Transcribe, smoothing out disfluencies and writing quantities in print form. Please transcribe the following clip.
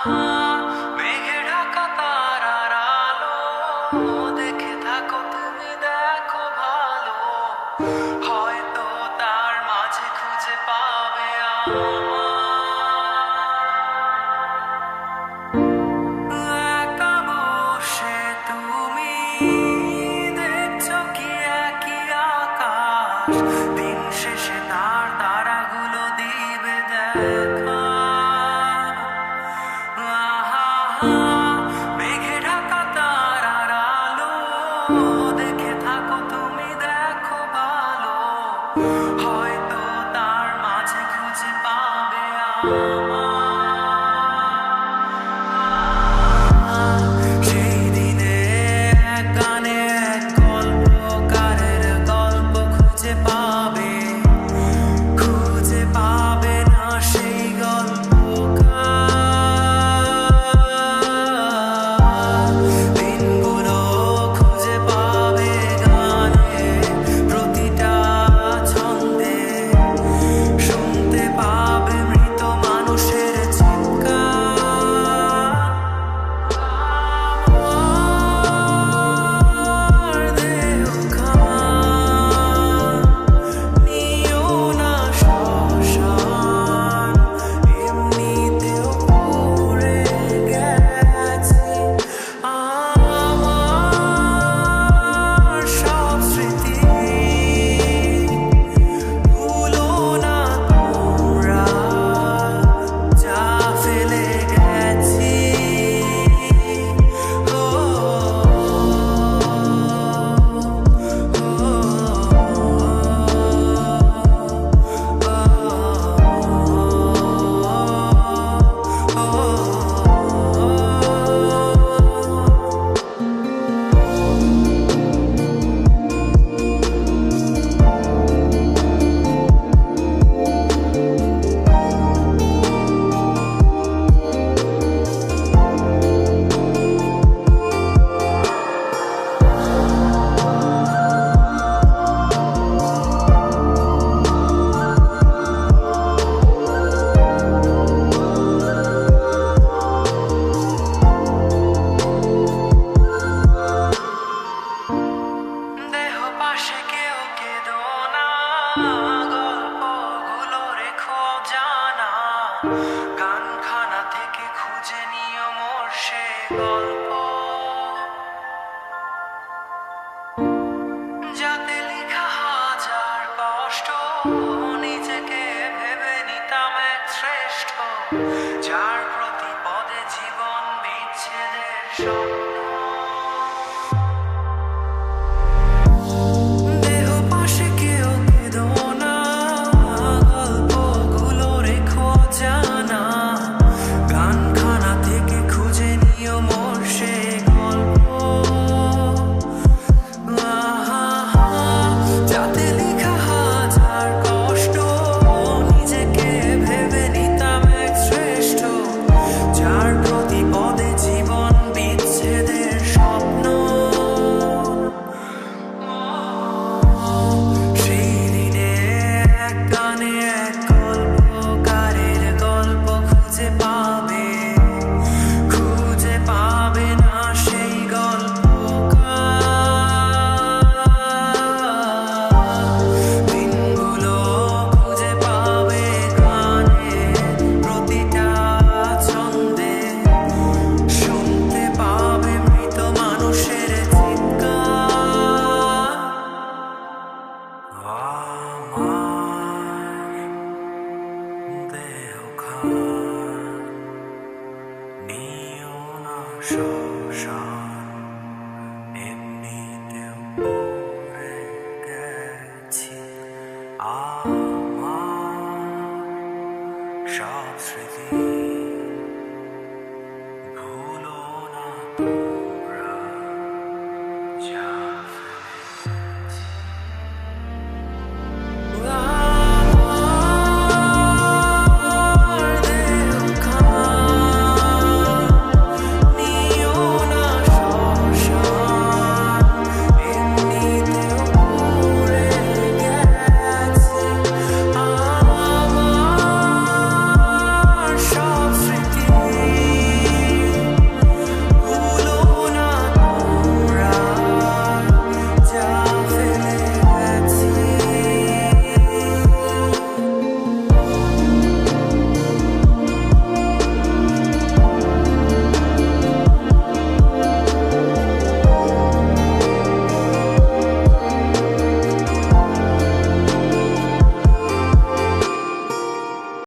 মেঘে ঢাকা তারার আলো দেখে থাকো তুমি দেখো ভালো হয়তো তার মাঝে খুঁজে পাবে একা বসে তুমি দেখছো কি একই আকাশ দিন শেষে তার তারাগুলো দিবে দেখা মেঘে ঢাকা তারার আলো দেখে থাকো তুমি দেখো ভালো হয়তো তার মাঝে খুঁজে পাবে সেই দিনে এক গানে এক গল্পকারের গল্প খুঁজে পাবে না সেই গল্পকার দিনগুলো খুঁজে পাবে গানে প্রতিটা ছন্দে শুনতে পাবে মৃত মানুষের চিৎকার দেহ খান নিও না শ্মশান এমনিতেও পড়ে গেছে আমার সব স্মৃতি ভুলো না তোমরা যা ফেলে গেছি দেহ পাশে কেউ কেঁদো না গল্পগুলো রেখো জানা গানখানা থেকে খুঁজে নিও মোর সে গল্প যাতে লেখা হাজার কষ্ট নিজেকে ভেবে নিতাম এক শ্রেষ্ঠ যার প্রতি পদে জীবন বিচ্ছেদের স্বপ্ন দেহ পাশে কেউ কেঁদো না গল্পগুলো রেখো জানা গানখানা থেকে খুঁজে নিও মোর সে গল্প যাতে লেখা হাজার কষ্ট নিজেকে ভেবে নিতাম এক শ্রেষ্ঠ যার প্রতি পদে জীবন বিচ্ছেদের স্বপ্ন সেই দিনে এক গানে এক গল্পকারের গল্প খুঁজে পাবে না সেই গল্পকার দিনগুলো খুঁজে পাবে গানে প্রতিটা ছন্দে শুনতে পাবে মৃত মানুষের চিৎকার আমার দেহ খান নিও না শ্মশান এমনিতেও পড়ে গেছি আমার সব স্মৃতি ভুলো না